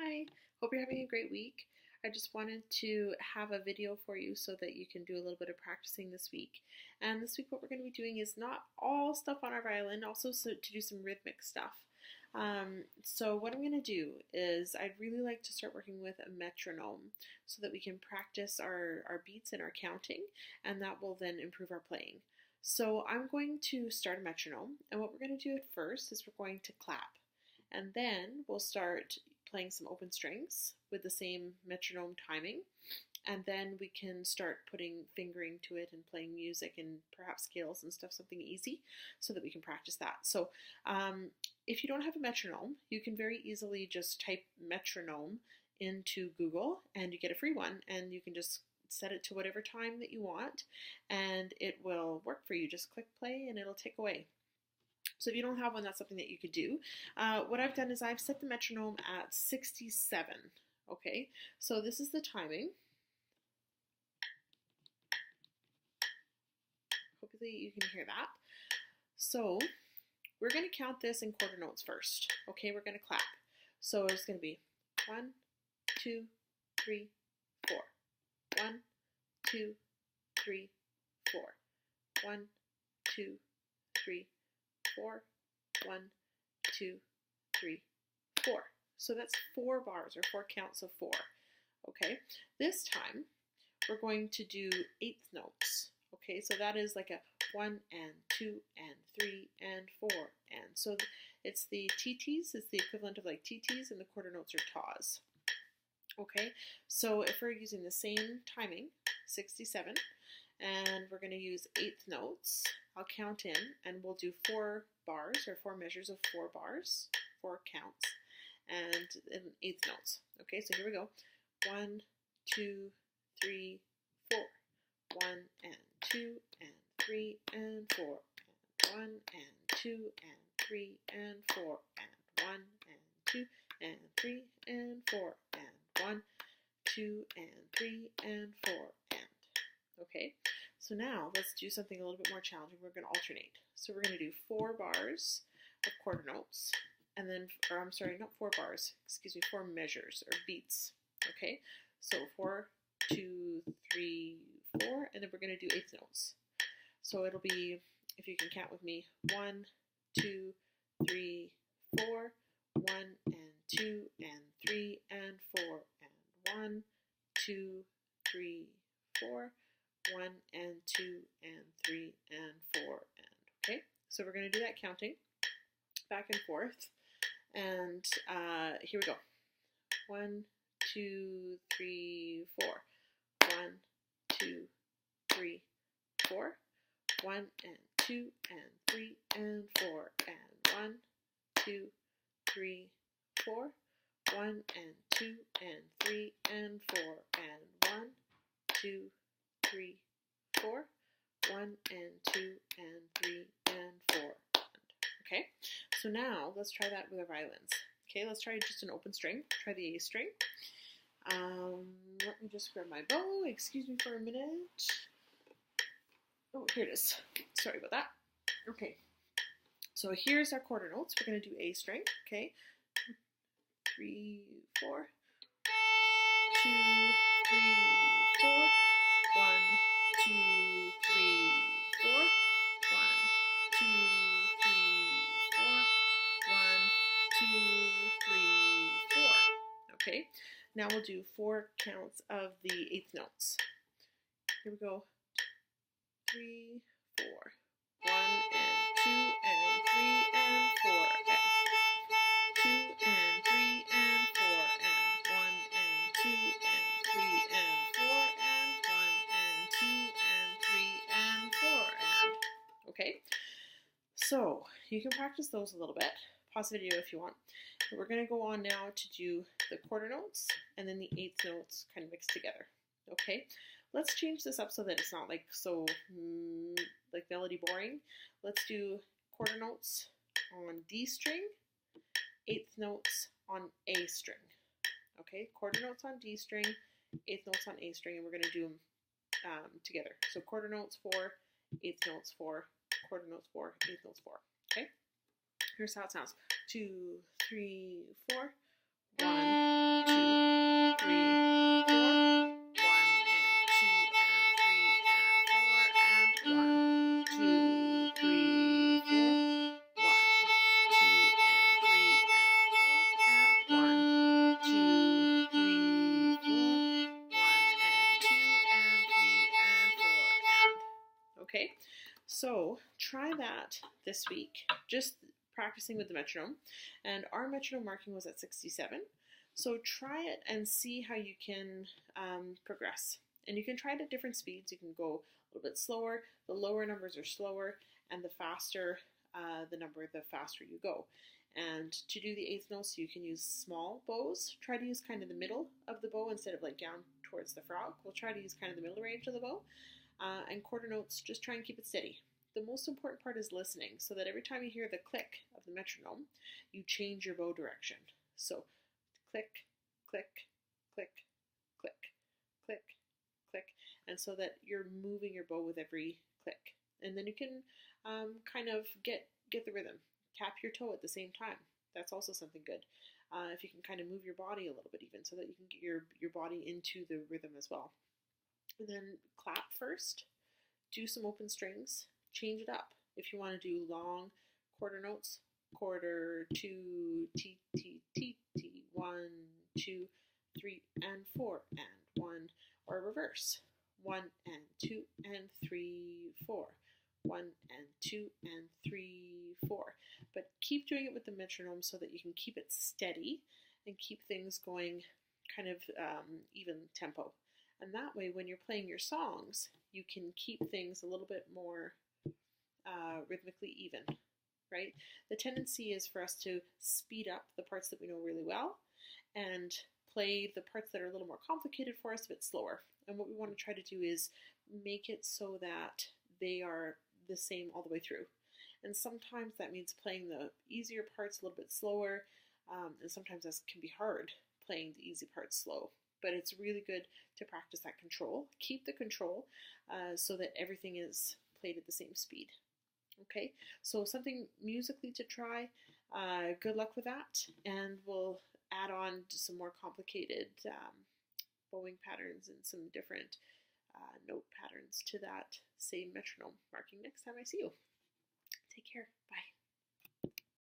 Hi, hope you're having a great week. I just wanted to have a video for you so that you can do a little bit of practicing this week. And this week what we're going to be doing is not all stuff on our violin, also to do some rhythmic stuff. So what I'm going to do is I'd really like to start working with a metronome so that we can practice our beats and our counting, and that will then improve our playing. So I'm going to start a metronome, and what we're going to do at first is we're going to clap. And then we'll start playing some open strings with the same metronome timing. And then we can start putting fingering to it and playing music and perhaps scales and stuff, something easy, so that we can practice that. So if you don't have a metronome, you can very easily just type metronome into Google and you get a free one, and you can just set it to whatever time that you want and it will work for you. Just click play and it'll tick away. So if you don't have one, that's something that you could do. What I've done is I've set the metronome at 67. Okay, so this is the timing. Hopefully you can hear that. So we're going to count this in quarter notes first. Okay, we're going to clap. So it's going to be 1, 2, 3, 4. 1, 2, 3, 4. 1, 2, 3, 4. 1, 2, 3, 4. So that's 4 bars, or 4 counts of 4. Okay, this time we're going to do eighth notes. Okay, so that is like a 1 and 2 and 3 and 4 and so it's the TTs, it's the equivalent of like TTs, and the quarter notes are TAs. Okay, so if we're using the same timing, 67, and we're going to use eighth notes, I'll count in and we'll do 4 bars, or 4 measures of 4 bars, 4 counts, and eighth notes. Okay, so here we go. 1, 2, 3, 4. 1 and 2 and 3 and 4 and 1 and 2 and 3 and 4 and 1 and 2 and 3 and 4 and 1, 2 and 3 and 4 and. Okay, so now let's do something a little bit more challenging. We're going to alternate. So we're going to do 4 bars of quarter notes, and then, or I'm sorry, not 4 bars, excuse me, 4 measures or beats. Okay, so 4, 2, 3, 4, and then we're going to do eighth notes. So it'll be, if you can count with me, 1, 2, 3, 4, 1 and 2 and 3 and 4 and 1, 2, 3, 4, 1 and 2 and 3 and 4 and. Okay, so we're going to do that counting back and forth, and here we go. 1, 2, 3, 4. 1, 2, 3, 4. 1 and 2 and 3 and 4 and 1, 2, 3, 4. 1 and 2 and 3 and 4 and 1, 2, 3, 4. 1 and 2 and 3 and 4 and. Okay, so now let's try that with our violins. Okay, let's try just an open string. Try the A string. Let me just grab my bow. Excuse me for a minute. Oh, here it is. Sorry about that. Okay, so here's our quarter notes. We're going to do A string. Okay, 3, 4. 2, 3, 4. 1, 2, 3, 4. 1, 2, 3, 4. 1, 2, 3, 4. Okay, now we'll do 4 counts of the eighth notes. Here we go. 3, 4. 1 and 2 and 3 and 4 and 2 and 3 and 4 and 1 and 2 and 3 and 4 and 1 and 2 and 3 and 4 and. Okay, so you can practice those a little bit. Pause the video if you want. But we're going to go on now to do the quarter notes and then the eighth notes kind of mixed together. Okay, let's change this up so that it's not like so like melody boring. Let's do quarter notes on D string, eighth notes on A string. Okay, quarter notes on D string, eighth notes on A string, and we're going to do them together. So quarter notes 4, eighth notes 4, quarter notes 4, eighth notes 4. Okay, here's how it sounds. 2, 3, 4. 1, So try that this week, just practicing with the metronome. And our metronome marking was at 67. So try it and see how you can progress. And you can try it at different speeds. You can go a little bit slower. The lower numbers are slower, and the faster the number, the faster you go. And to do the eighth notes, you can use small bows. Try to use kind of the middle of the bow instead of like down towards the frog. We'll try to use kind of the middle range of the bow. And quarter notes, just try and keep it steady. The most important part is listening, so that every time you hear the click of the metronome, you change your bow direction. So click, click, click, click, click, click, and so that you're moving your bow with every click. And then you can kind of get the rhythm. Tap your toe at the same time. That's also something good. If you can kind of move your body a little bit even, so that you can get your body into the rhythm as well. And then clap first. Do some open strings. Change it up. If you want to do long quarter notes, quarter, 2, T, T, T, T, 1, 2, 3, and 4, and 1, or reverse. 1 and 2 and 3, 4. 1 and 2 and 3, 4. But keep doing it with the metronome so that you can keep it steady and keep things going kind of even tempo. And that way, when you're playing your songs, you can keep things a little bit more rhythmically even, right? The tendency is for us to speed up the parts that we know really well and play the parts that are a little more complicated for us a bit slower. And what we want to try to do is make it so that they are the same all the way through. And sometimes that means playing the easier parts a little bit slower, and sometimes that can be hard, playing the easy parts slow. But it's really good to practice that control. Keep the control so that everything is played at the same speed. Okay, so something musically to try. Good luck with that, and we'll add on to some more complicated bowing patterns and some different note patterns to that same metronome marking next time I see you. Take care. Bye.